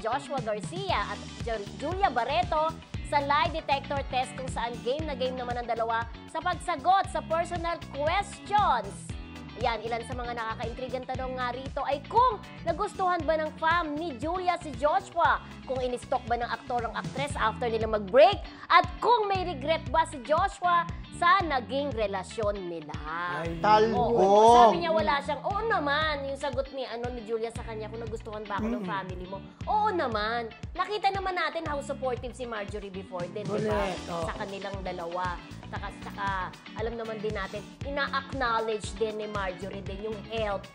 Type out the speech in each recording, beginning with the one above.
Joshua Garcia at Julia Barreto sa lie detector test kung saan game na game naman ang dalawa sa pagsagot sa personal questions. Yan, ilan sa mga nakakaintrigang tanong nga rito ay kung nagustuhan ba ng fam ni Julia si Joshua, kung in-stalk ba ng aktor ang actress after nila mag-break, at kung may regret ba si Joshua sa naging relasyon nila. Talbo! Sabi niya wala siyang, oo naman, yung sagot ni Julia sa kanya, kung nagustuhan ba ako ng family mo, oo naman. Nakita naman natin how supportive si Marjorie before din, di ba? Sa kanilang dalawa. Saka alam naman din natin, ina-acknowledge din ni Marjorie din yung help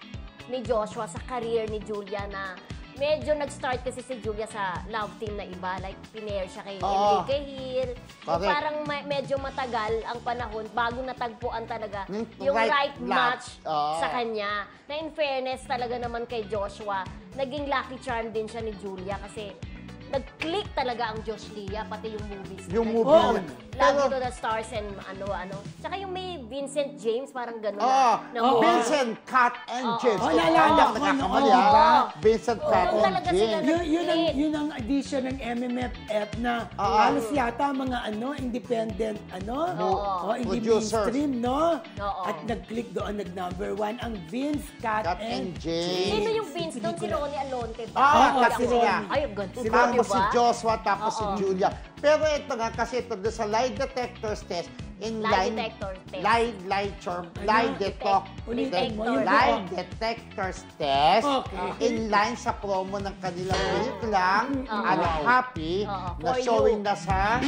ni Joshua sa career ni Julia na medyo nag-start kasi si Julia sa love team na iba. Like, pinair siya kay Enrique Hill. So, parang medyo matagal ang panahon bago natagpuan talaga yung right match sa kanya. Na in fairness talaga naman kay Joshua, naging lucky charm din siya ni Julia kasi nag-click talaga ang Josh Lia, pati yung movies. Yung movie. Love to the Stars and ano. Tsaka yung may Vincent James, parang gano'n. Vincent, Kat, and James. Naalala ko. Vincent, Kat, and James. Yun ang addition ng MMFF na halos yata mga independent, hindi mainstream, no? At nag-click doon, nag-number 1 ang Vince, Kat, and James. Sino yung Vince doon? Si Ronnie Alonte ba? Kasi niya. Ay, ganito. Tapos si Joshua, tapos si Julia. Pero ito nga, kasi ito doon sa lie detectors test, lie detectors test, in line sa promo ng kanilang peliklang Unhappy, na showing na sa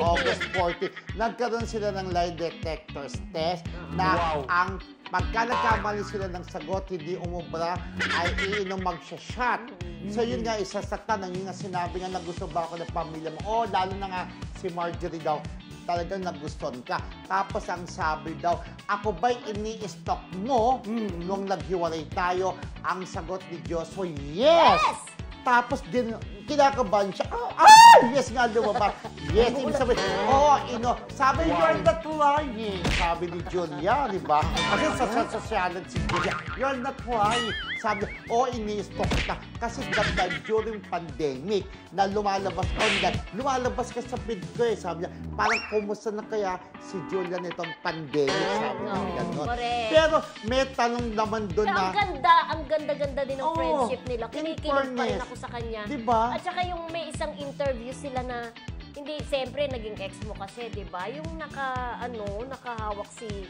August 40. Nagkaroon sila ng lie detectors test na ang pagka nagkamali sila ng sagot, hindi umubra, ay iinom magsha-shot. So yun nga, isa sa tanong, yun nga sinabi nga na gusto ba ako ng pamilya mo? Lalo na nga si Marjorie daw, talagang nagustuhan ka. Tapos ang sabi daw, ako ba'y ini-stalk mo nung naghiwalay tayo? Ang sagot ni Joshua, yes! Tapos din, kinakabahan siya. Yes nga, lumabas. Yes, ibig sabihin, sabi, you're not lying. Sabi ni Julia, di ba? Kasi sa sosyalan si Julia, you're not lying. Sabi, ini-stalk kita. Kasi during pandemic, na lumalabas online, lumalabas ka sa feed ko eh. Sabi niya, parang kumusta na kaya si Julia nitong pandemic? Sabi niya, gano'n. Pero may tanong naman doon na... Ang ganda-ganda din ng friendship nila. Kinikilig pa rin ako sa kanya. Diba? At saka yung may isang interview sila na, hindi, siyempre, naging ex mo kasi, diba? Yung nakahawak si...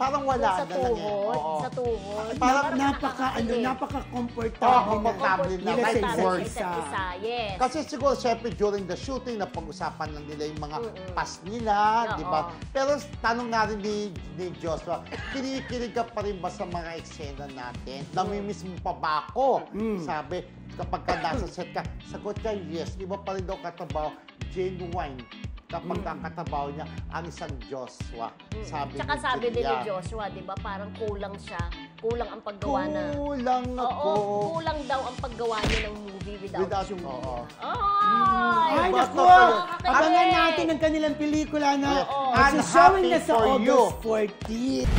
Parang wala sa tuhod, sa tuhod. Parang napaka-comfortable na right words. Yes. Kasi siguro, syempre, during the shooting, napag-usapan lang nila yung mga past nila, di ba? Pero tanong nga rin ni Joshua, kinikilig ka pa rin ba sa mga eksena natin? Namimiss mo pa ba ako? Sabi, kapag ka nasa set ka, sagot ka, yes. Iba pa rin daw katabaw, genuine. Kapag kakatabaw niya ang isang Joshua. Tsaka sabi din ni Joshua, di ba, parang kulang siya. Kulang ang paggawa na... Kulang ako. Kulang daw ang paggawa niya ng movie without Julia. Ay, naku! Abangan natin ang kanilang pelikula na showing na sa August 14.